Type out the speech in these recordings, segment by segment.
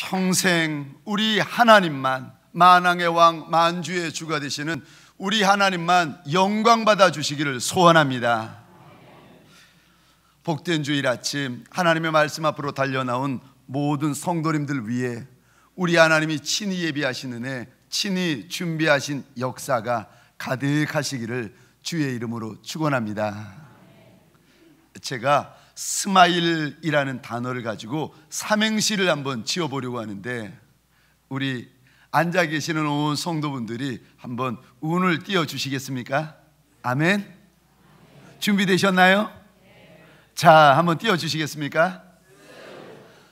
평생 우리 하나님만, 만왕의 왕 만주의 주가 되시는 우리 하나님만 영광 받아 주시기를 소원합니다. 복된 주일 아침 하나님의 말씀 앞으로 달려나온 모든 성도님들 위해 우리 하나님이 친히 예비하신 은혜, 친히 준비하신 역사가 가득하시기를 주의 이름으로 축원합니다. 제가 스마일이라는 단어를 가지고 삼행시를 한번 지어보려고 하는데, 우리 앉아 계시는 온 성도분들이 한번 운을 띄워주시겠습니까? 아멘. 준비되셨나요? 자, 한번 띄워주시겠습니까?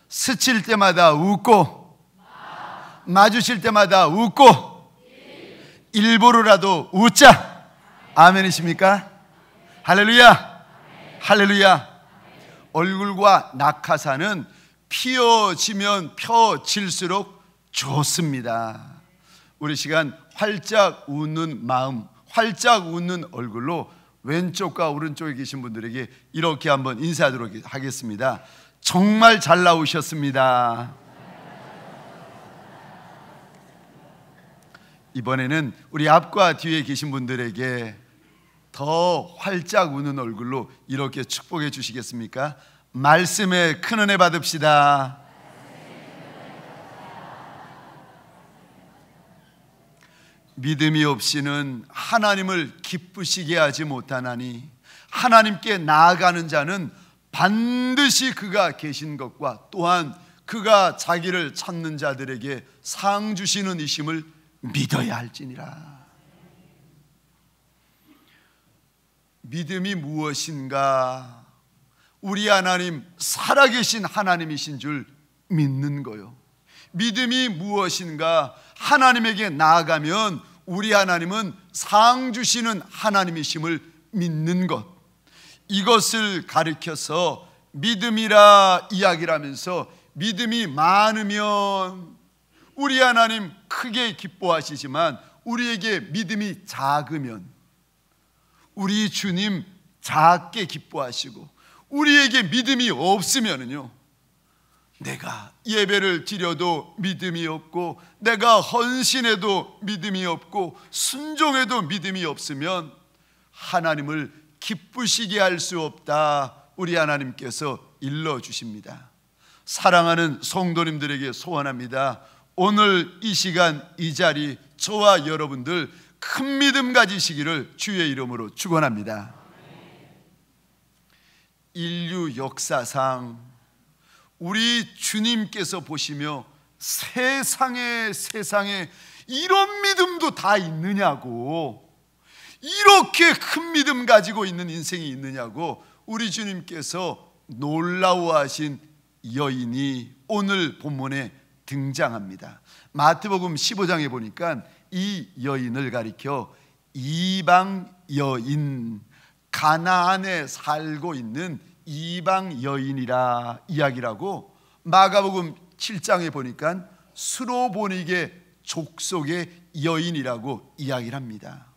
스칠 때마다 웃고, 마주칠 때마다 웃고, 일부러라도 웃자. 아멘이십니까? 할렐루야, 할렐루야. 얼굴과 낙하산은 피어지면 펴질수록 좋습니다. 우리 시간 활짝 웃는 마음, 활짝 웃는 얼굴로 왼쪽과 오른쪽에 계신 분들에게 이렇게 한번 인사하도록 하겠습니다. 정말 잘 나오셨습니다. 이번에는 우리 앞과 뒤에 계신 분들에게 더 활짝 웃는 얼굴로 이렇게 축복해 주시겠습니까? 말씀에 큰 은혜 받읍시다. 믿음이 없이는 하나님을 기쁘시게 하지 못하나니 하나님께 나아가는 자는 반드시 그가 계신 것과 또한 그가 자기를 찾는 자들에게 상 주시는 이심을 믿어야 할지니라. 믿음이 무엇인가? 우리 하나님 살아계신 하나님이신 줄 믿는 거요. 믿음이 무엇인가? 하나님에게 나아가면 우리 하나님은 상 주시는 하나님이심을 믿는 것, 이것을 가리켜서 믿음이라 이야기를 하면서, 믿음이 많으면 우리 하나님 크게 기뻐하시지만 우리에게 믿음이 작으면 우리 주님 작게 기뻐하시고, 우리에게 믿음이 없으면은요, 내가 예배를 드려도 믿음이 없고, 내가 헌신해도 믿음이 없고, 순종해도 믿음이 없으면 하나님을 기쁘시게 할 수 없다. 우리 하나님께서 일러주십니다. 사랑하는 성도님들에게 소원합니다. 오늘 이 시간 이 자리, 저와 여러분들 큰 믿음 가지시기를 주의 이름으로 축원합니다. 인류 역사상 우리 주님께서 보시며 세상에 이런 믿음도 다 있느냐고, 이렇게 큰 믿음 가지고 있는 인생이 있느냐고 우리 주님께서 놀라워하신 여인이 오늘 본문에 등장합니다. 마태복음 15장에 보니까 이 여인을 가리켜 이방 여인, 가나안에 살고 있는 이방 여인이라 이야기를 하고, 마가복음 7장에 보니까 수로보닉의 족속의 여인이라고 이야기를 합니다.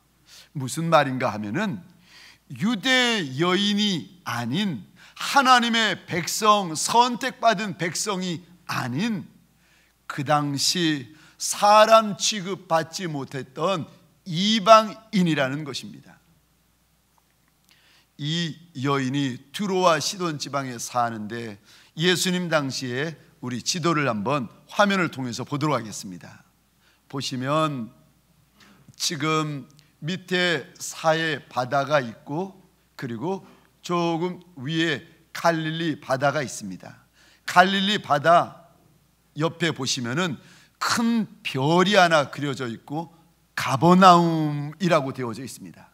무슨 말인가 하면은, 유대 여인이 아닌, 하나님의 백성, 선택받은 백성이 아닌, 그 당시 사람 취급받지 못했던 이방인이라는 것입니다. 이 여인이 두로와 시돈 지방에 사는데, 예수님 당시에 우리 지도를 한번 화면을 통해서 보도록 하겠습니다. 보시면 지금 밑에 사해 바다가 있고, 그리고 조금 위에 갈릴리 바다가 있습니다. 갈릴리 바다 옆에 보시면은 큰 별이 하나 그려져 있고 가버나움이라고 되어져 있습니다.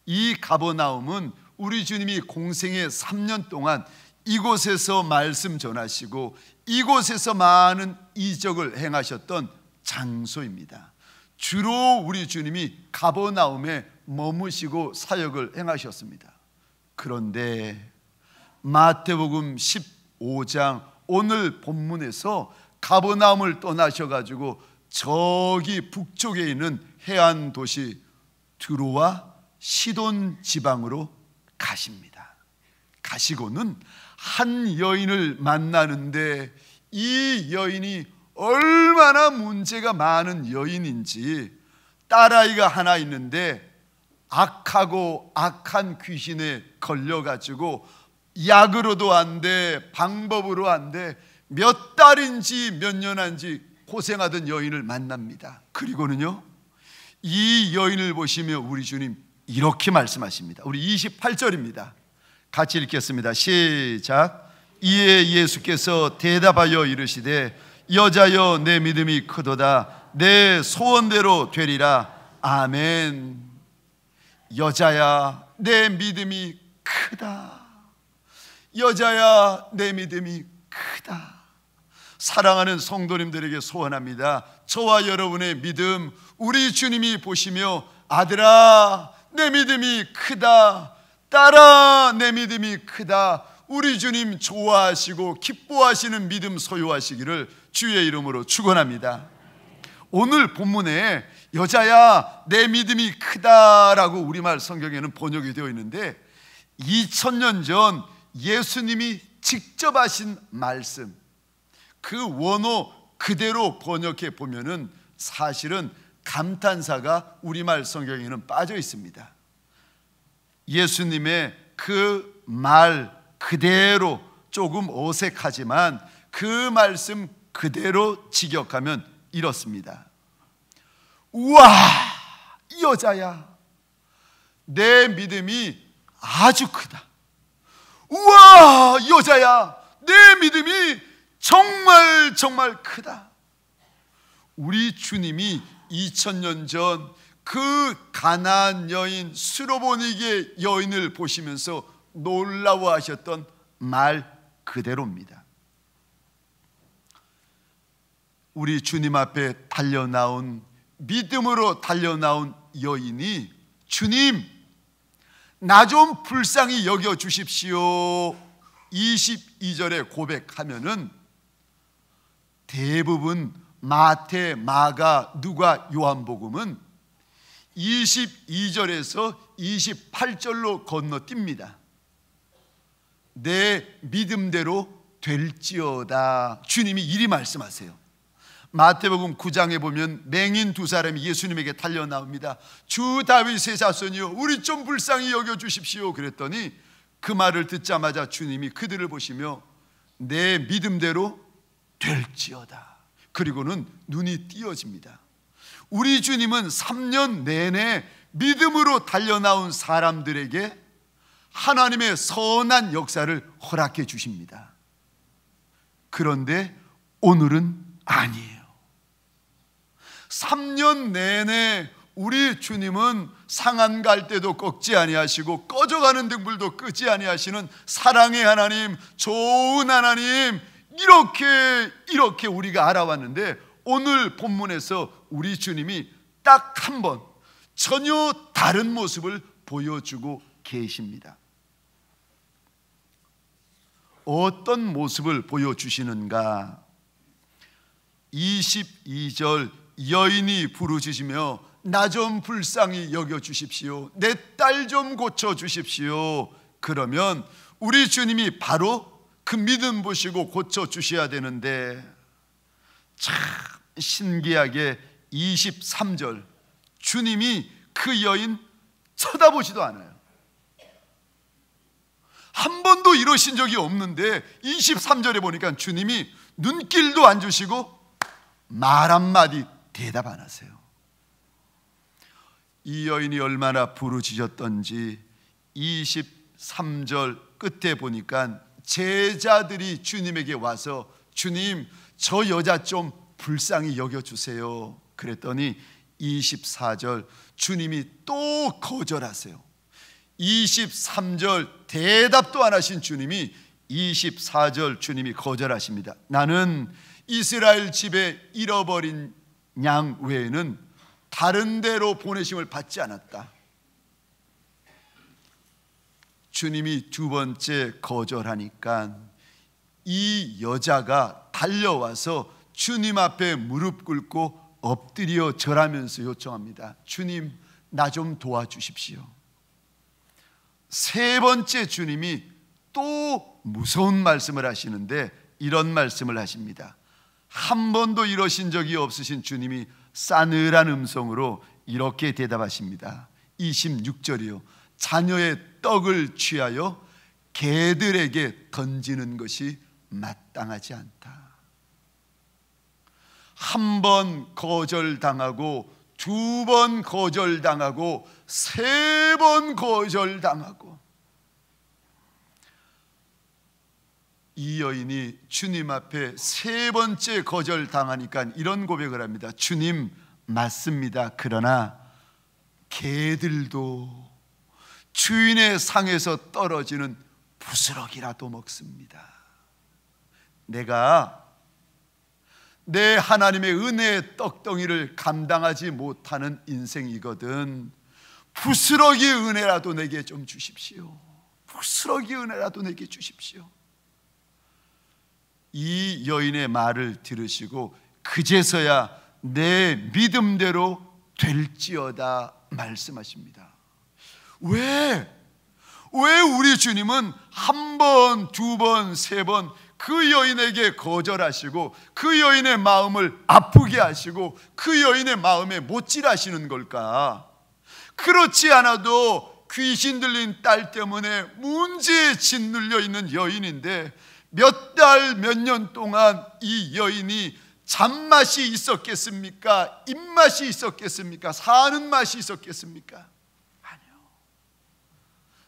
이 가버나움은 우리 주님이 공생의 3년 동안 이곳에서 말씀 전하시고 이곳에서 많은 이적을 행하셨던 장소입니다. 주로 우리 주님이 가버나움에 머무시고 사역을 행하셨습니다. 그런데 마태복음 15장 오늘 본문에서 가버나움을 떠나셔가지고 저기 북쪽에 있는 해안 도시 두로와 시돈 지방으로 가십니다. 가시고는 한 여인을 만나는데, 이 여인이 얼마나 문제가 많은 여인인지, 딸아이가 하나 있는데 악하고 악한 귀신에 걸려가지고 약으로도 안 돼, 방법으로 안 돼, 몇 달인지 몇 년인지 고생하던 여인을 만납니다. 그리고는요, 이 여인을 보시며 우리 주님 이렇게 말씀하십니다. 우리 28절입니다. 같이 읽겠습니다. 시작. 이에 예수께서 대답하여 이르시되 여자여 내 믿음이 크도다. 내 소원대로 되리라. 아멘. 여자야 내 믿음이 크다. 여자야 내 믿음이 크다. 사랑하는 성도님들에게 소원합니다. 저와 여러분의 믿음 우리 주님이 보시며 아들아 내 믿음이 크다, 딸아 내 믿음이 크다, 우리 주님 좋아하시고 기뻐하시는 믿음 소유하시기를 주의 이름으로 축원합니다. 오늘 본문에 여자야 내 믿음이 크다라고 우리말 성경에는 번역이 되어 있는데 2000년 전 예수님이 직접 하신 말씀, 그 원어 그대로 번역해 보면은 사실은 감탄사가 우리말 성경에는 빠져 있습니다. 예수님의 그 말 그대로 조금 어색하지만 그 말씀 그대로 직역하면 이렇습니다. 우와 여자야 내 믿음이 아주 크다. 우와 여자야 내 믿음이 정말 크다. 우리 주님이 2000년 전 그 가나안 여인 수로보니게 여인을 보시면서 놀라워하셨던 말 그대로입니다. 우리 주님 앞에 달려나온, 믿음으로 달려나온 여인이 주님 나 좀 불쌍히 여겨 주십시오 22절에 고백하면은 대부분 마태, 마가, 누가, 요한복음은 22절에서 28절로 건너뜁니다. 내 믿음대로 될지어다. 주님이 이리 말씀하세요. 마태복음 9장에 보면 맹인 두 사람이 예수님에게 달려 나옵니다. 주 다윗의 자손이여 우리 좀 불쌍히 여겨 주십시오 그랬더니 그 말을 듣자마자 주님이 그들을 보시며 내 믿음대로 될지어다. 그리고는 눈이 띄어집니다. 우리 주님은 3년 내내 믿음으로 달려나온 사람들에게 하나님의 선한 역사를 허락해 주십니다. 그런데 오늘은 아니에요. 3년 내내 우리 주님은 상한 갈대도 꺾지 아니하시고 꺼져가는 등불도 끄지 아니하시는 사랑의 하나님, 좋은 하나님, 이렇게 우리가 알아왔는데 오늘 본문에서 우리 주님이 딱 한 번 전혀 다른 모습을 보여주고 계십니다. 어떤 모습을 보여주시는가? 22절 여인이 부르짖으며 나 좀 불쌍히 여겨주십시오, 내 딸 좀 고쳐주십시오. 그러면 우리 주님이 바로 그 믿음 보시고 고쳐주셔야 되는데 참 신기하게 23절 주님이 그 여인 쳐다보지도 않아요. 한 번도 이러신 적이 없는데 23절에 보니까 주님이 눈길도 안 주시고 말 한마디 대답 안 하세요. 이 여인이 얼마나 부르짖었던지 23절 끝에 보니까 제자들이 주님에게 와서 주님 저 여자 좀 불쌍히 여겨주세요 그랬더니 24절 주님이 또 거절하세요. 23절 대답도 안 하신 주님이 24절 주님이 거절하십니다. 나는 이스라엘 집에 잃어버린 양 외에는 다른 데로 보내심을 받지 않았다. 주님이 두 번째 거절하니까 이 여자가 달려와서 주님 앞에 무릎 꿇고 엎드려 절하면서 요청합니다. 주님 나 좀 도와주십시오. 세 번째 주님이 또 무서운 말씀을 하시는데 이런 말씀을 하십니다. 한 번도 이러신 적이 없으신 주님이 싸늘한 음성으로 이렇게 대답하십니다. 26절이요. 자녀의 떡을 취하여 개들에게 던지는 것이 마땅하지 않다. 한 번 거절당하고, 두 번 거절당하고, 세 번 거절당하고, 이 여인이 주님 앞에 세 번째 거절당하니까 이런 고백을 합니다. 주님, 맞습니다. 그러나 개들도 주인의 상에서 떨어지는 부스러기라도 먹습니다. 내가 내 하나님의 은혜의 떡덩이를 감당하지 못하는 인생이거든. 부스러기 은혜라도 내게 좀 주십시오. 부스러기 은혜라도 내게 주십시오. 이 여인의 말을 들으시고 그제서야 내 믿음대로 될지어다 말씀하십니다. 왜 우리 주님은 한 번, 두 번, 세 번 그 여인에게 거절하시고 그 여인의 마음을 아프게 하시고 그 여인의 마음에 못질하시는 걸까? 그렇지 않아도 귀신 들린 딸 때문에 문제에 짓눌려 있는 여인인데 몇 달, 몇 년 동안 이 여인이 잔맛이 있었겠습니까? 입맛이 있었겠습니까? 사는 맛이 있었겠습니까? 아니요.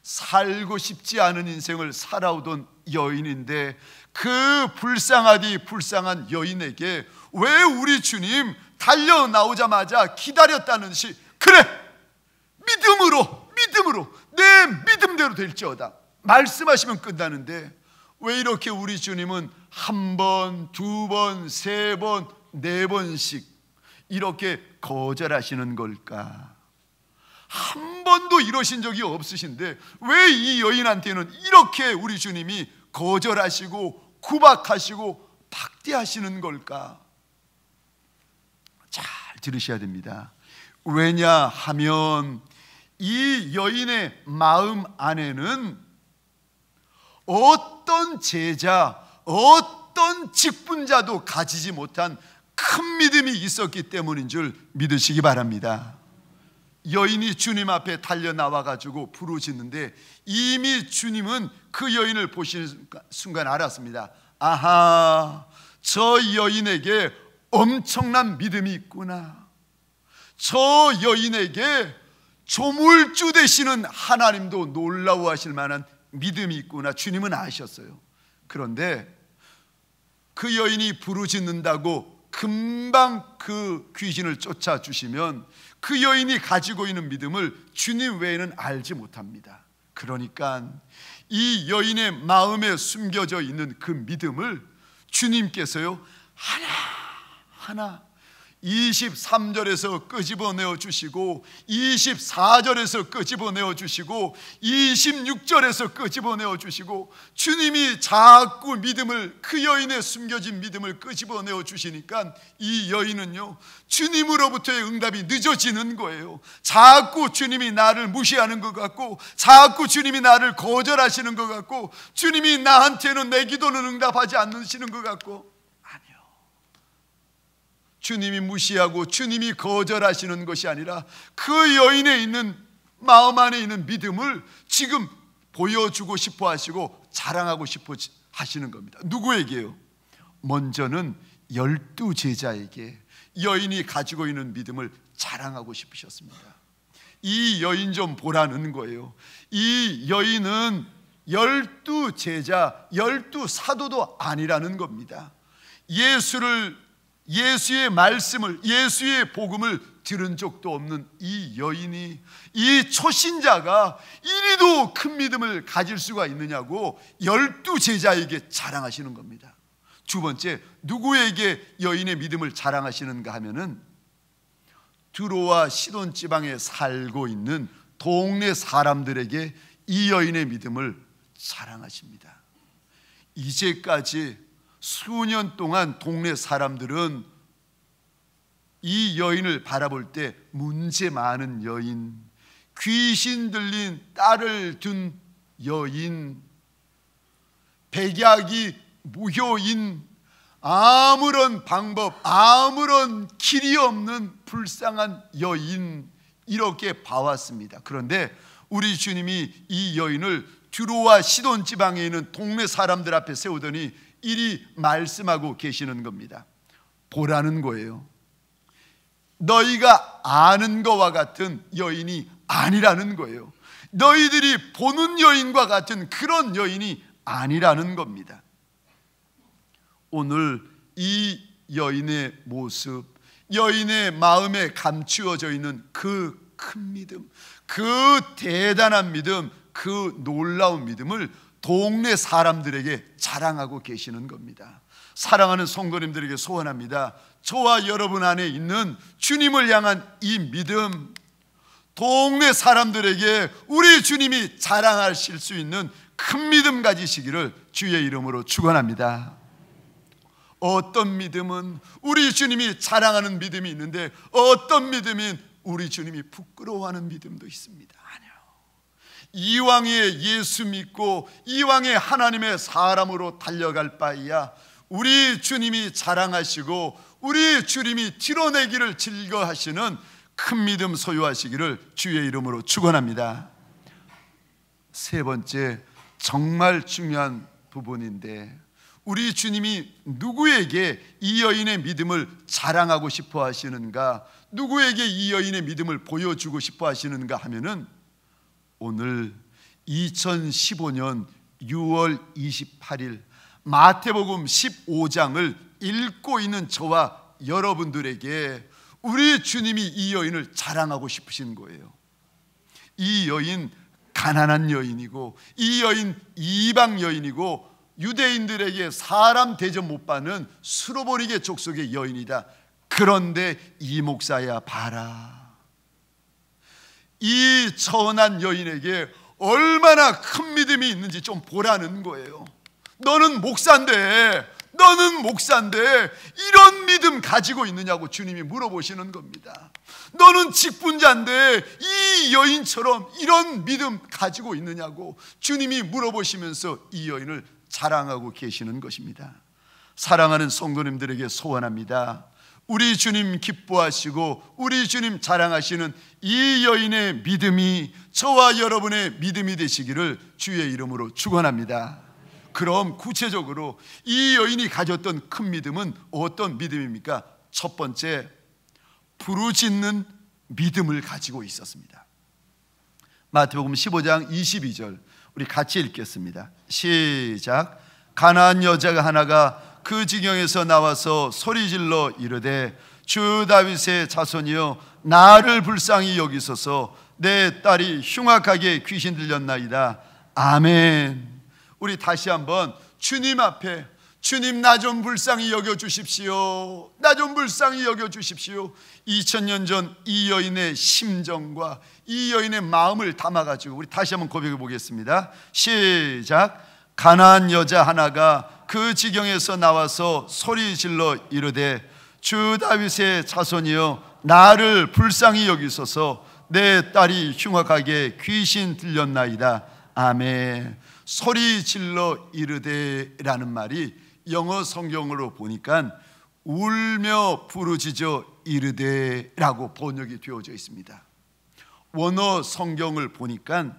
살고 싶지 않은 인생을 살아오던 여인인데 그 불쌍하디 불쌍한 여인에게 왜 우리 주님 달려 나오자마자 기다렸다는 시, 그래, 믿음으로 내 믿음대로 될지어다 말씀하시면 끝나는데 왜 이렇게 우리 주님은 한 번, 두 번, 세 번, 네 번씩 이렇게 거절하시는 걸까? 한 번도 이러신 적이 없으신데 왜 이 여인한테는 이렇게 우리 주님이 거절하시고 구박하시고 박대하시는 걸까? 잘 들으셔야 됩니다. 왜냐하면 이 여인의 마음 안에는 어떤 제자, 어떤 직분자도 가지지 못한 큰 믿음이 있었기 때문인 줄 믿으시기 바랍니다. 여인이 주님 앞에 달려 나와가지고 부르짖는데 이미 주님은 그 여인을 보시는 순간 알았습니다. 아하, 저 여인에게 엄청난 믿음이 있구나. 저 여인에게 조물주 되시는 하나님도 놀라워하실 만한 믿음이 있구나. 주님은 아셨어요. 그런데 그 여인이 부르짖는다고 금방 그 귀신을 쫓아주시면 그 여인이 가지고 있는 믿음을 주님 외에는 알지 못합니다. 그러니까 이 여인의 마음에 숨겨져 있는 그 믿음을 주님께서요 하나하나 23절에서 끄집어내어 주시고 24절에서 끄집어내어 주시고 26절에서 끄집어내어 주시고 주님이 자꾸 믿음을, 그 여인의 숨겨진 믿음을 끄집어내어 주시니까 이 여인은요 주님으로부터의 응답이 늦어지는 거예요. 자꾸 주님이 나를 무시하는 것 같고 자꾸 주님이 나를 거절하시는 것 같고 주님이 나한테는 내 기도는 응답하지 않으시는 것 같고, 주님이 무시하고 주님이 거절하시는 것이 아니라 그 여인에 있는 마음 안에 있는 믿음을 지금 보여주고 싶어 하시고 자랑하고 싶어 하시는 겁니다. 누구에게요? 먼저는 12 제자에게 여인이 가지고 있는 믿음을 자랑하고 싶으셨습니다. 이 여인 좀 보라는 거예요. 이 여인은 12 제자, 12 사도도 아니라는 겁니다. 예수의 말씀을, 예수의 복음을 들은 적도 없는 이 여인이, 이 초신자가 이리도 큰 믿음을 가질 수가 있느냐고 12 제자에게 자랑하시는 겁니다. 두 번째, 누구에게 여인의 믿음을 자랑하시는가 하면은 두로와 시돈 지방에 살고 있는 동네 사람들에게 이 여인의 믿음을 자랑하십니다. 이제까지 수년 동안 동네 사람들은 이 여인을 바라볼 때 문제 많은 여인, 귀신 들린 딸을 둔 여인, 백약이 무효인, 아무런 방법, 아무런 길이 없는 불쌍한 여인, 이렇게 봐왔습니다. 그런데 우리 주님이 이 여인을 두로와 시돈 지방에 있는 동네 사람들 앞에 세우더니 이리 말씀하고 계시는 겁니다. 보라는 거예요. 너희가 아는 것과 같은 여인이 아니라는 거예요. 너희들이 보는 여인과 같은 그런 여인이 아니라는 겁니다. 오늘 이 여인의 모습, 여인의 마음에 감추어져 있는 그 큰 믿음, 그 대단한 믿음, 그 놀라운 믿음을 동네 사람들에게 자랑하고 계시는 겁니다. 사랑하는 성도님들에게 소원합니다. 저와 여러분 안에 있는 주님을 향한 이 믿음, 동네 사람들에게 우리 주님이 자랑하실 수 있는 큰 믿음 가지시기를 주의 이름으로 축원합니다. 어떤 믿음은 우리 주님이 자랑하는 믿음이 있는데, 어떤 믿음인 우리 주님이 부끄러워하는 믿음도 있습니다. 아니요, 이왕에 예수 믿고 이왕에 하나님의 사람으로 달려갈 바에야 우리 주님이 자랑하시고 우리 주님이 드러내기를 즐거워하시는 큰 믿음 소유하시기를 주의 이름으로 축원합니다. 세 번째, 정말 중요한 부분인데, 우리 주님이 누구에게 이 여인의 믿음을 자랑하고 싶어 하시는가, 누구에게 이 여인의 믿음을 보여주고 싶어 하시는가 하면은, 오늘 2015년 6월 28일 마태복음 15장을 읽고 있는 저와 여러분들에게 우리 주님이 이 여인을 자랑하고 싶으신 거예요. 이 여인 가난한 여인이고, 이 여인 이방 여인이고, 유대인들에게 사람 대접 못 받는 수로보니게 족속의 여인이다. 그런데 이 목사야, 봐라, 이 천한 여인에게 얼마나 큰 믿음이 있는지 좀 보라는 거예요. 너는 목사인데 이런 믿음 가지고 있느냐고 주님이 물어보시는 겁니다. 너는 직분자인데 이 여인처럼 이런 믿음 가지고 있느냐고 주님이 물어보시면서 이 여인을 자랑하고 계시는 것입니다. 사랑하는 성도님들에게 소원합니다. 우리 주님 기뻐하시고 우리 주님 자랑하시는 이 여인의 믿음이 저와 여러분의 믿음이 되시기를 주의 이름으로 축원합니다. 그럼 구체적으로 이 여인이 가졌던 큰 믿음은 어떤 믿음입니까? 첫 번째, 부르짖는 믿음을 가지고 있었습니다. 마태복음 15장 22절 우리 같이 읽겠습니다. 시작. 가나안 여자가 하나가 그 지경에서 나와서 소리질러 이르되, 주 다윗의 자손이여 나를 불쌍히 여기소서, 내 딸이 흉악하게 귀신 들렸나이다. 아멘. 우리 다시 한번 주님 앞에, 주님 나 좀 불쌍히 여겨주십시오, 나 좀 불쌍히 여겨주십시오. 2000년 전 이 여인의 심정과 이 여인의 마음을 담아가지고 우리 다시 한번 고백해 보겠습니다. 시작. 가난한 여자 하나가 그 지경에서 나와서 소리질러 이르되, 주 다윗의 자손이여 나를 불쌍히 여기소서, 내 딸이 흉악하게 귀신 들렸나이다. 아멘. 소리질러 이르되라는 말이 영어 성경으로 보니까 울며 부르짖어 이르되라고 번역이 되어져 있습니다. 원어 성경을 보니까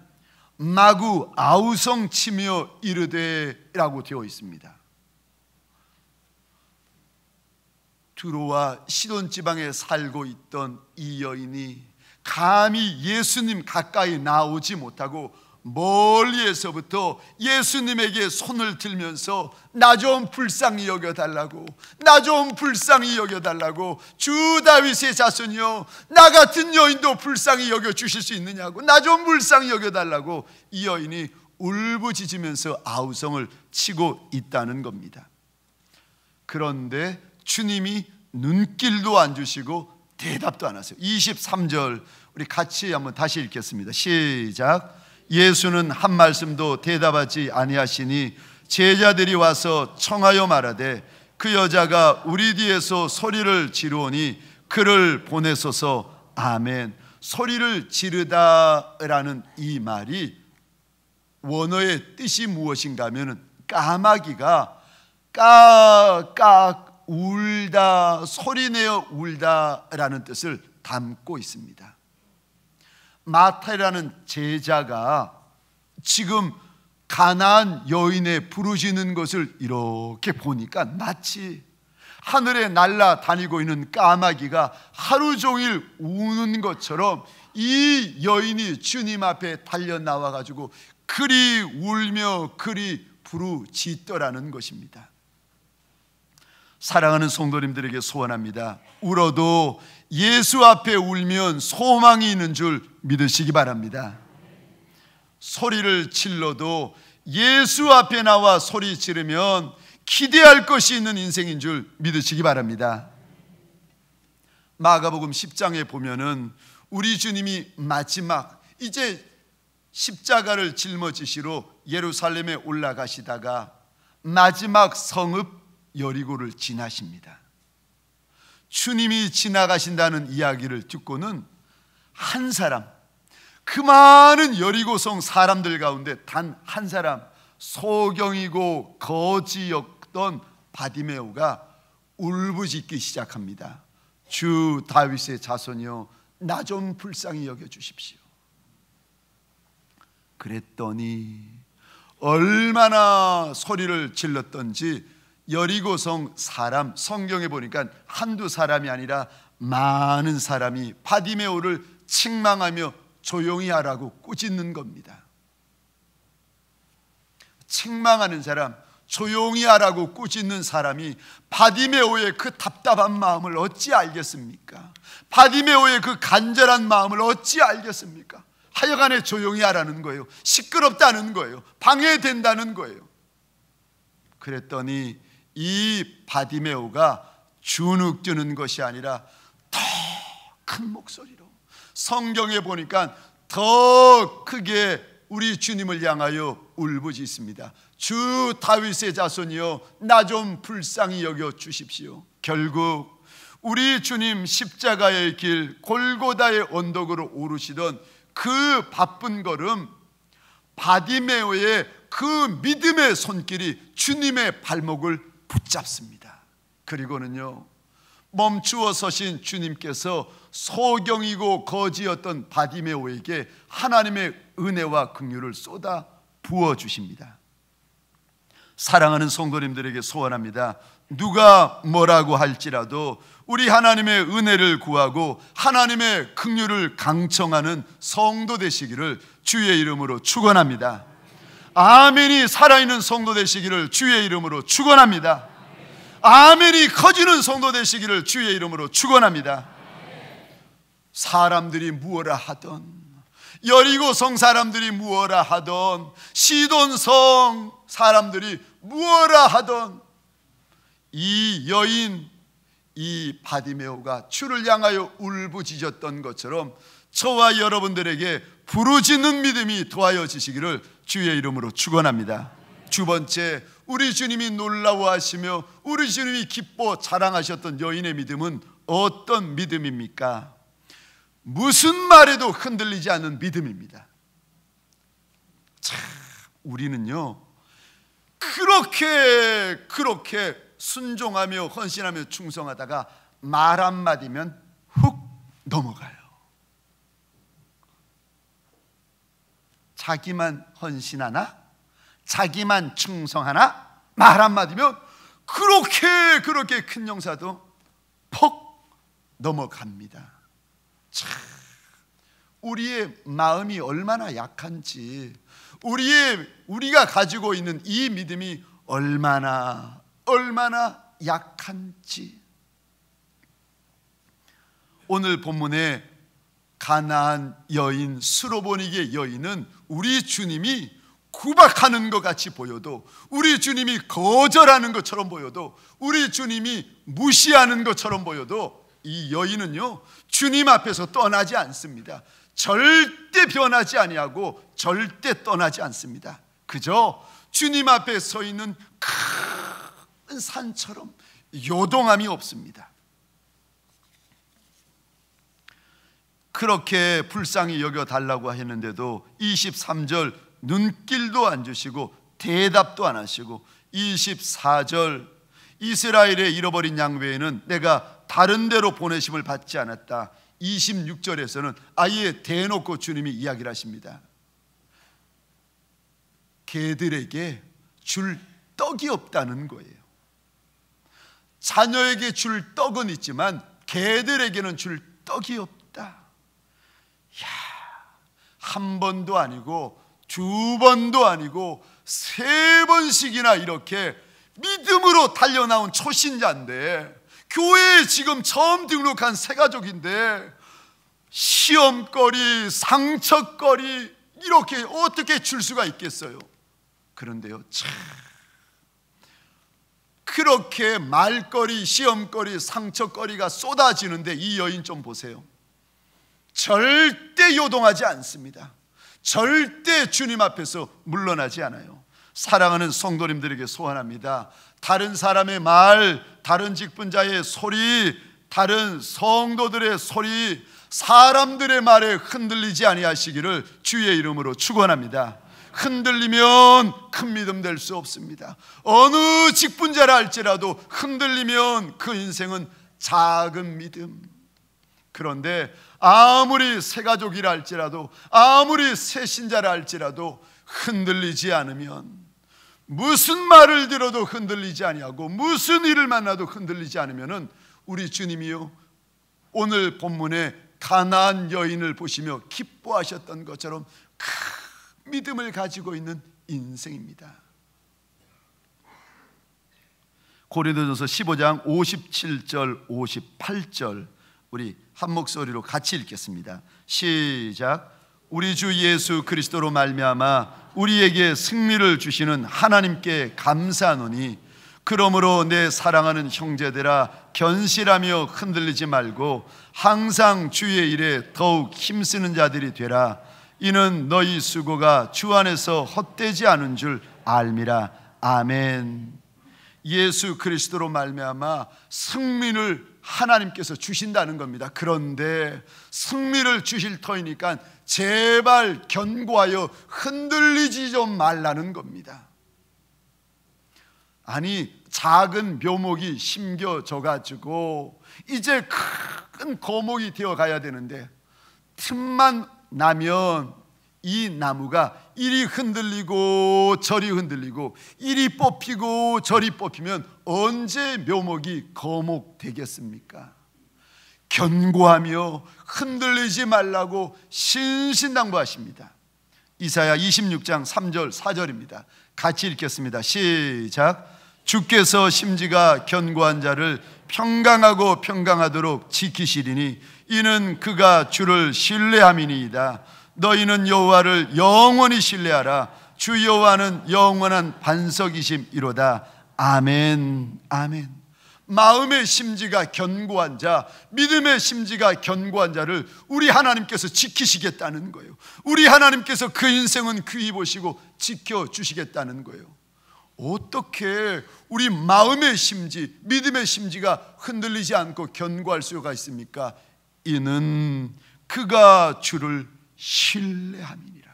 마구 아우성 치며 이르되라고 되어 있습니다. 두로와 시돈 지방에 살고 있던 이 여인이 감히 예수님 가까이 나오지 못하고 멀리에서부터 예수님에게 손을 들면서 나 좀 불쌍히 여겨달라고, 나 좀 불쌍히 여겨달라고, 주 다윗의 자손이여 나 같은 여인도 불쌍히 여겨주실 수 있느냐고, 나 좀 불쌍히 여겨달라고 이 여인이 울부짖으면서 아우성을 치고 있다는 겁니다. 그런데 주님이 눈길도 안 주시고 대답도 안 하세요. 23절 우리 같이 한번 다시 읽겠습니다. 시작. 예수는 한 말씀도 대답하지 아니하시니 제자들이 와서 청하여 말하되, 그 여자가 우리 뒤에서 소리를 지르오니 그를 보내소서. 아멘. 소리를 지르다라는 이 말이 원어의 뜻이 무엇인가 하면 까마귀가 깍깍 울다, 소리내어 울다라는 뜻을 담고 있습니다. 마태라는 제자가 지금 가나안 여인의 부르짖는 것을 이렇게 보니까 마치 하늘에 날아다니고 있는 까마귀가 하루 종일 우는 것처럼 이 여인이 주님 앞에 달려나와 가지고 그리 울며 그리 부르짖더라는 것입니다. 사랑하는 성도님들에게 소원합니다. 울어도 예수 앞에 울면 소망이 있는 줄 믿으시기 바랍니다. 소리를 질러도 예수 앞에 나와 소리 지르면 기대할 것이 있는 인생인 줄 믿으시기 바랍니다. 마가복음 10장에 보면은 우리 주님이 마지막 이제 십자가를 짊어지시러 예루살렘에 올라가시다가 마지막 성읍 여리고를 지나십니다. 주님이 지나가신다는 이야기를 듣고는 한 사람, 그 많은 여리고성 사람들 가운데 단 한 사람, 소경이고 거지였던 바디메오가 울부짖기 시작합니다. 주 다윗의 자손이여, 나 좀 불쌍히 여겨주십시오. 그랬더니 얼마나 소리를 질렀던지 여리고성 사람, 성경에 보니까 한두 사람이 아니라 많은 사람이 바디메오를 책망하며 조용히 하라고 꾸짖는 겁니다. 책망하는 사람, 조용히 하라고 꾸짖는 사람이 바디메오의 그 답답한 마음을 어찌 알겠습니까? 바디메오의 그 간절한 마음을 어찌 알겠습니까? 하여간에 조용히 하라는 거예요. 시끄럽다는 거예요. 방해된다는 거예요. 그랬더니 이 바디메오가 주눅드는 것이 아니라 더 큰 목소리로, 성경에 보니까 더 크게 우리 주님을 향하여 울부짖습니다. 주 다윗의 자손이여, 나 좀 불쌍히 여겨 주십시오. 결국 우리 주님 십자가의 길 골고다의 언덕으로 오르시던 그 바쁜 걸음, 바디메오의 그 믿음의 손길이 주님의 발목을 붙잡습니다. 그리고는요, 멈추어 서신 주님께서 소경이고 거지였던 바디메오에게 하나님의 은혜와 긍휼을 쏟아 부어주십니다. 사랑하는 성도님들에게 소원합니다. 누가 뭐라고 할지라도 우리 하나님의 은혜를 구하고 하나님의 긍휼을 강청하는 성도 되시기를 주의 이름으로 축원합니다. 아멘이 살아있는 성도 되시기를 주의 이름으로 축원합니다. 아멘이 커지는 성도 되시기를 주의 이름으로 축원합니다. 사람들이 무엇라 하던, 여리고성 사람들이 무엇라 하던, 시돈성 사람들이 무엇라 하던, 이 여인, 이 바디메오가 주를 향하여 울부짖었던 것처럼 저와 여러분들에게 부르짖는 믿음이 더하여지시기를 주의 이름으로 축원합니다. 두 번째, 우리 주님이 놀라워하시며 우리 주님이 기뻐 자랑하셨던 여인의 믿음은 어떤 믿음입니까? 무슨 말에도 흔들리지 않는 믿음입니다. 참, 우리는요 그렇게 순종하며 헌신하며 충성하다가 말 한마디면 훅 넘어가요. 자기만 헌신하나? 자기만 충성하나? 말 한마디면 그렇게 큰 용사도 퍽 넘어갑니다. 참, 우리의 마음이 얼마나 약한지, 우리가 가지고 있는 이 믿음이 얼마나 약한지. 오늘 본문에 가나안 여인, 스로보니게 여인은 우리 주님이 구박하는 것 같이 보여도, 우리 주님이 거절하는 것처럼 보여도, 우리 주님이 무시하는 것처럼 보여도 이 여인은요 주님 앞에서 떠나지 않습니다. 절대 변하지 아니하고 절대 떠나지 않습니다. 그저 주님 앞에 서 있는 큰 산처럼 요동함이 없습니다. 그렇게 불쌍히 여겨달라고 했는데도 23절 눈길도 안 주시고 대답도 안 하시고 24절 이스라엘의 잃어버린 양 외에는 내가 다른 데로 보내심을 받지 않았다. 26절에서는 아예 대놓고 주님이 이야기를 하십니다. 개들에게 줄 떡이 없다는 거예요. 자녀에게 줄 떡은 있지만 개들에게는 줄 떡이 없다. 야, 한 번도 아니고 두 번도 아니고 세 번씩이나 이렇게 믿음으로 달려나온 초신자인데, 교회에 지금 처음 등록한 새가족인데 시험거리, 상처거리 이렇게 어떻게 줄 수가 있겠어요? 그런데요, 참 그렇게 말거리, 시험거리, 상처거리가 쏟아지는데 이 여인 좀 보세요. 절대 요동하지 않습니다. 절대 주님 앞에서 물러나지 않아요. 사랑하는 성도님들에게 소원합니다. 다른 사람의 말, 다른 직분자의 소리, 다른 성도들의 소리, 사람들의 말에 흔들리지 아니하시기를 주의 이름으로 축원합니다. 흔들리면 큰 믿음 될 수 없습니다. 어느 직분자라 할지라도 흔들리면 그 인생은 작은 믿음. 그런데 아무리 새가족이라 할지라도, 아무리 새신자라 할지라도 흔들리지 않으면, 무슨 말을 들어도 흔들리지 아니하고 무슨 일을 만나도 흔들리지 않으면은 우리 주님이요, 오늘 본문에 가나안 여인을 보시며 기뻐하셨던 것처럼 큰 믿음을 가지고 있는 인생입니다. 고린도전서 15장 57절 58절 우리 한 목소리로 같이 읽겠습니다. 시작. 우리 주 예수 그리스도로 말미암아 우리에게 승리를 주시는 하나님께 감사하노니, 그러므로 내 사랑하는 형제들아 견실하며 흔들리지 말고 항상 주의 일에 더욱 힘쓰는 자들이 되라. 이는 너희 수고가 주 안에서 헛되지 않은 줄 알미라. 아멘. 예수 그리스도로 말미암아 승리를 하나님께서 주신다는 겁니다. 그런데 승리를 주실 터이니까 제발 견고하여 흔들리지 좀 말라는 겁니다. 아니, 작은 묘목이 심겨져 가지고 이제 큰 거목이 되어 가야 되는데, 틈만 나면 이 나무가 이리 흔들리고 저리 흔들리고 이리 뽑히고 저리 뽑히면 언제 묘목이 거목 되겠습니까? 견고하며 흔들리지 말라고 신신당부하십니다. 이사야 26장 3절 4절입니다. 같이 읽겠습니다. 시작. 주께서 심지가 견고한 자를 평강하고 평강하도록 지키시리니 이는 그가 주를 신뢰함이니이다. 너희는 여호와를 영원히 신뢰하라. 주 여호와는 영원한 반석이심이로다. 아멘. 아멘. 마음의 심지가 견고한 자, 믿음의 심지가 견고한 자를 우리 하나님께서 지키시겠다는 거예요. 우리 하나님께서 그 인생은 귀히 보시고 지켜주시겠다는 거예요. 어떻게 우리 마음의 심지, 믿음의 심지가 흔들리지 않고 견고할 수가 있습니까? 이는 그가 주를 신뢰함이니라.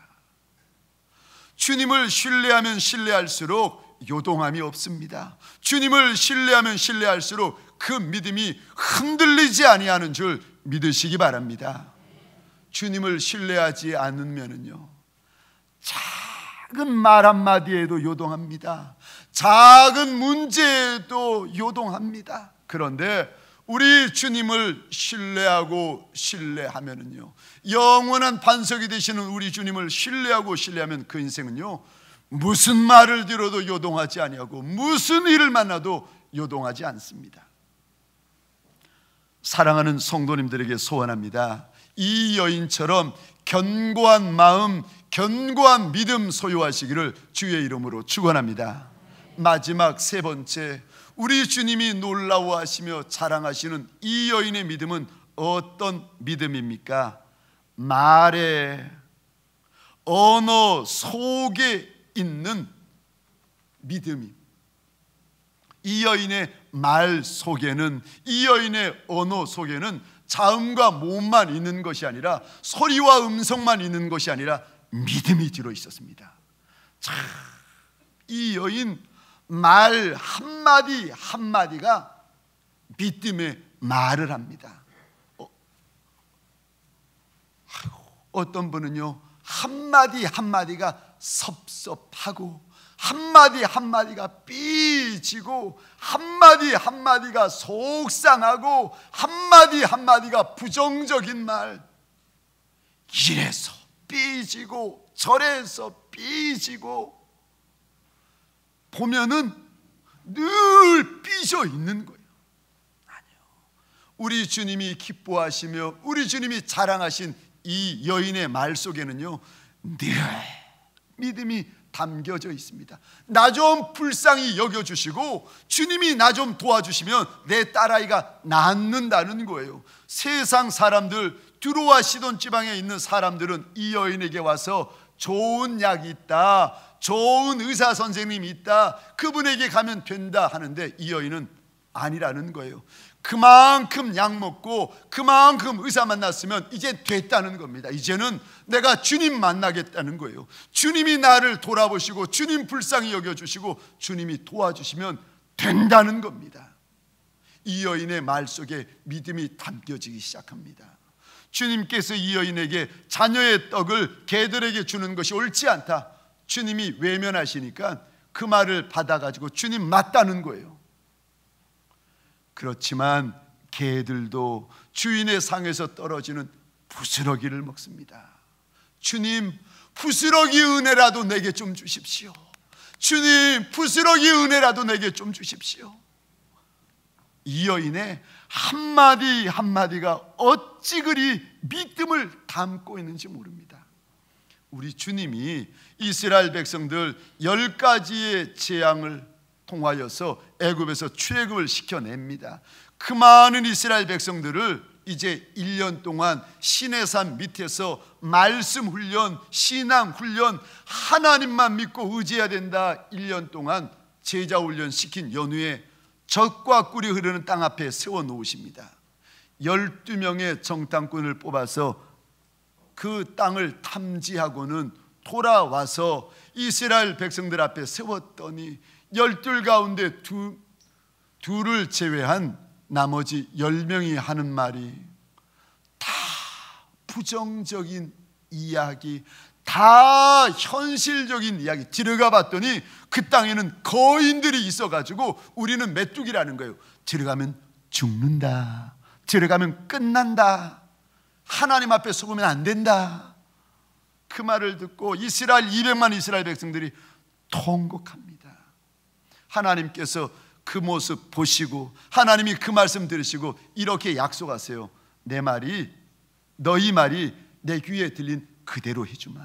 주님을 신뢰하면 신뢰할수록 요동함이 없습니다. 주님을 신뢰하면 신뢰할수록 그 믿음이 흔들리지 아니하는 줄 믿으시기 바랍니다. 주님을 신뢰하지 않으면요, 작은 말 한마디에도 요동합니다. 작은 문제에도 요동합니다. 그런데 우리 주님을 신뢰하고 신뢰하면은요, 영원한 반석이 되시는 우리 주님을 신뢰하고 신뢰하면 그 인생은요, 무슨 말을 들어도 요동하지 아니하고 무슨 일을 만나도 요동하지 않습니다. 사랑하는 성도님들에게 소원합니다. 이 여인처럼 견고한 마음, 견고한 믿음 소유하시기를 주의 이름으로 축원합니다. 마지막 세 번째, 우리 주님이 놀라워하시며 자랑하시는 이 여인의 믿음은 어떤 믿음입니까? 말에, 언어 속에 있는 믿음이. 이 여인의 말 속에는, 이 여인의 언어 속에는 자음과 모음만 있는 것이 아니라, 소리와 음성만 있는 것이 아니라 믿음이 들어 있었습니다. 자, 이 여인 말 한마디 한마디가 믿음의 말을 합니다. 어떤 분은요, 한마디 한마디가 섭섭하고, 한마디 한마디가 삐지고, 한마디 한마디가 속상하고, 한마디 한마디가 부정적인 말, 이래서 삐지고 저래서 삐지고, 보면은 늘 삐져 있는 거예요. 아니요, 우리 주님이 기뻐하시며 우리 주님이 자랑하신 이 여인의 말 속에는요, 늘 믿음이 담겨져 있습니다. 나 좀 불쌍히 여겨주시고 주님이 나 좀 도와주시면 내 딸아이가 낫는다는 거예요. 세상 사람들, 두로와 시돈 지방에 있는 사람들은 이 여인에게 와서 좋은 약이 있다, 좋은 의사 선생님이 있다, 그분에게 가면 된다 하는데, 이 여인은 아니라는 거예요. 그만큼 약 먹고 그만큼 의사 만났으면 이제 됐다는 겁니다. 이제는 내가 주님 만나겠다는 거예요. 주님이 나를 돌아보시고 주님 불쌍히 여겨주시고 주님이 도와주시면 된다는 겁니다. 이 여인의 말 속에 믿음이 담겨지기 시작합니다. 주님께서 이 여인에게 자녀의 떡을 개들에게 주는 것이 옳지 않다, 주님이 외면하시니까 그 말을 받아가지고 주님 맞다는 거예요. 그렇지만 개들도 주인의 상에서 떨어지는 부스러기를 먹습니다. 주님, 부스러기 은혜라도 내게 좀 주십시오. 주님, 부스러기 은혜라도 내게 좀 주십시오. 이 여인의 한마디 한마디가 어찌 그리 믿음을 담고 있는지 모릅니다. 우리 주님이 이스라엘 백성들 10가지의 재앙을 통하여서 애굽에서 출애굽을 시켜냅니다. 그 많은 이스라엘 백성들을 이제 1년 동안 시내산 밑에서 말씀 훈련, 신앙 훈련, 하나님만 믿고 의지해야 된다, 1년 동안 제자 훈련 시킨 연후에 젖과 꿀이 흐르는 땅 앞에 세워놓으십니다. 12명의 정탐꾼을 뽑아서 그 땅을 탐지하고는 돌아와서 이스라엘 백성들 앞에 세웠더니 12 가운데 둘을 제외한 나머지 10명이 하는 말이 다 부정적인 이야기, 다 현실적인 이야기. 들어가 봤더니 그 땅에는 거인들이 있어가지고 우리는 메뚜기라는 거예요. 들어가면 죽는다, 들어가면 끝난다, 하나님 앞에 속으면 안 된다. 그 말을 듣고 이스라엘 200만 이스라엘 백성들이 통곡합니다. 하나님께서 그 모습 보시고 하나님이 그 말씀 들으시고 이렇게 약속하세요. 내 말이, 너희 말이 내 귀에 들린 그대로 해주마.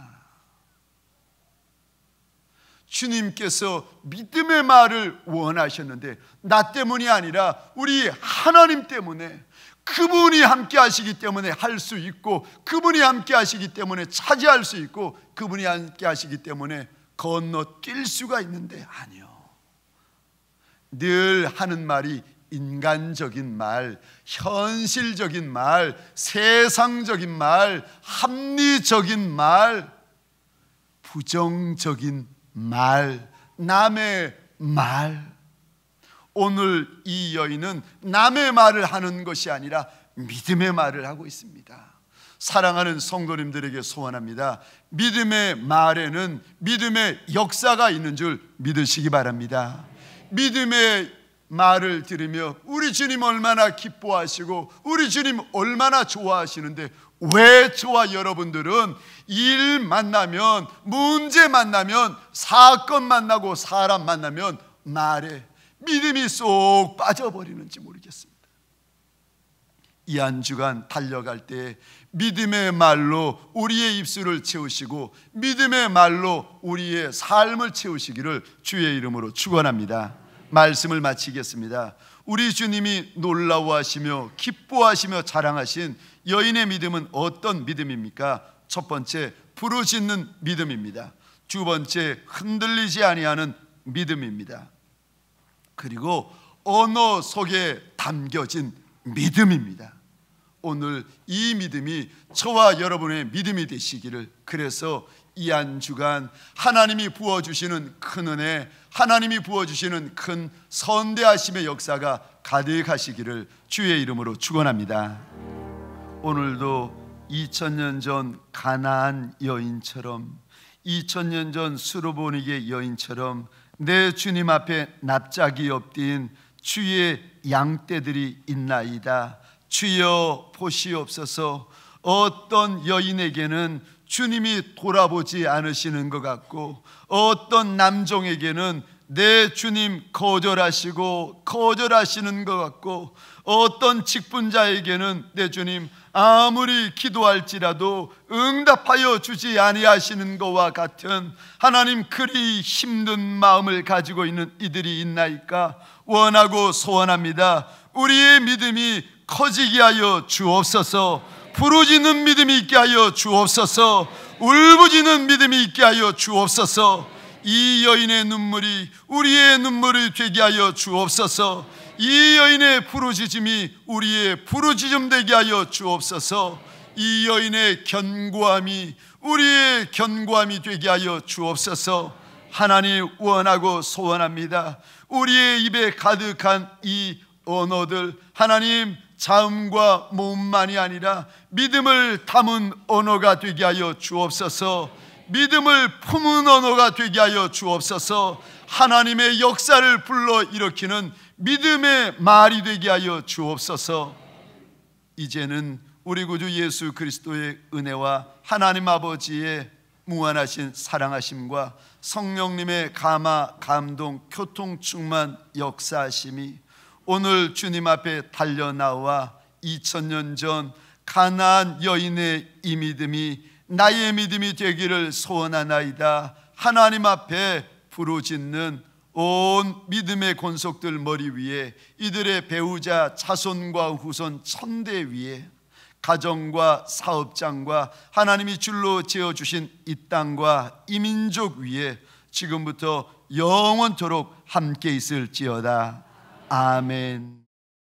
주님께서 믿음의 말을 원하셨는데, 나 때문이 아니라 우리 하나님 때문에, 그분이 함께 하시기 때문에 할 수 있고, 그분이 함께 하시기 때문에 차지할 수 있고, 그분이 함께 하시기 때문에 건너뛸 수가 있는데, 아니요, 늘 하는 말이 인간적인 말, 현실적인 말, 세상적인 말, 합리적인 말, 부정적인 말, 남의 말. 오늘 이 여인은 남의 말을 하는 것이 아니라 믿음의 말을 하고 있습니다. 사랑하는 성도님들에게 소원합니다. 믿음의 말에는 믿음의 역사가 있는 줄 믿으시기 바랍니다. 믿음의 말을 들으며 우리 주님 얼마나 기뻐하시고 우리 주님 얼마나 좋아하시는데, 왜 저와 여러분들은 일 만나면, 문제 만나면, 사건 만나고 사람 만나면 말에 믿음이 쏙 빠져버리는지 모르겠습니다. 이 한 주간 달려갈 때 믿음의 말로 우리의 입술을 채우시고 믿음의 말로 우리의 삶을 채우시기를 주의 이름으로 축원합니다. 말씀을 마치겠습니다. 우리 주님이 놀라워하시며 기뻐하시며 자랑하신 여인의 믿음은 어떤 믿음입니까? 첫 번째, 부르짖는 믿음입니다. 두 번째, 흔들리지 아니하는 믿음입니다. 그리고 언어 속에 담겨진 믿음입니다. 오늘 이 믿음이 저와 여러분의 믿음이 되시기를, 그래서 이 한 주간 하나님이 부어주시는 큰 은혜, 하나님이 부어주시는 큰 선대하심의 역사가 가득하시기를 주의 이름으로 축원합니다. 오늘도 2000년 전 가나안 여인처럼, 2000년 전 수로보니게 여인처럼 내 주님 앞에 납작이 엎드린 주의 양떼들이 있나이다. 주여 보시옵소서. 어떤 여인에게는 주님이 돌아보지 않으시는 것 같고, 어떤 남종에게는 내 주님 거절하시고 거절하시는 것 같고, 어떤 직분자에게는 내 주님 아무리 기도할지라도 응답하여 주지 아니하시는 것과 같은 하나님 그리 힘든 마음을 가지고 있는 이들이 있나이까 원하고 소원합니다. 우리의 믿음이 커지게 하여 주옵소서. 부르짖는 믿음이 있게 하여 주옵소서. 울부짖는 믿음이 있게 하여 주옵소서. 이 여인의 눈물이 우리의 눈물이 되게 하여 주옵소서. 이 여인의 부르짖음이 우리의 부르짖음 되게 하여 주옵소서. 이 여인의 견고함이 우리의 견고함이 되게 하여 주옵소서. 하나님 원하고 소원합니다. 우리의 입에 가득한 이 언어들, 하나님 자음과 모음만이 아니라 믿음을 담은 언어가 되게 하여 주옵소서. 믿음을 품은 언어가 되게 하여 주옵소서. 하나님의 역사를 불러 일으키는 믿음의 말이 되게 하여 주옵소서. 이제는 우리 구주 예수 그리스도의 은혜와 하나님 아버지의 무한하신 사랑하심과 성령님의 감화, 감동, 교통, 충만, 역사하심이 오늘 주님 앞에 달려나와 2000년 전 가나안 여인의 이 믿음이 나의 믿음이 되기를 소원하나이다. 하나님 앞에 부르짖는 온 믿음의 권속들 머리 위에, 이들의 배우자 자손과 후손 천대 위에, 가정과 사업장과 하나님이 줄로 지어주신 이 땅과 이 민족 위에 지금부터 영원토록 함께 있을지어다. 아멘.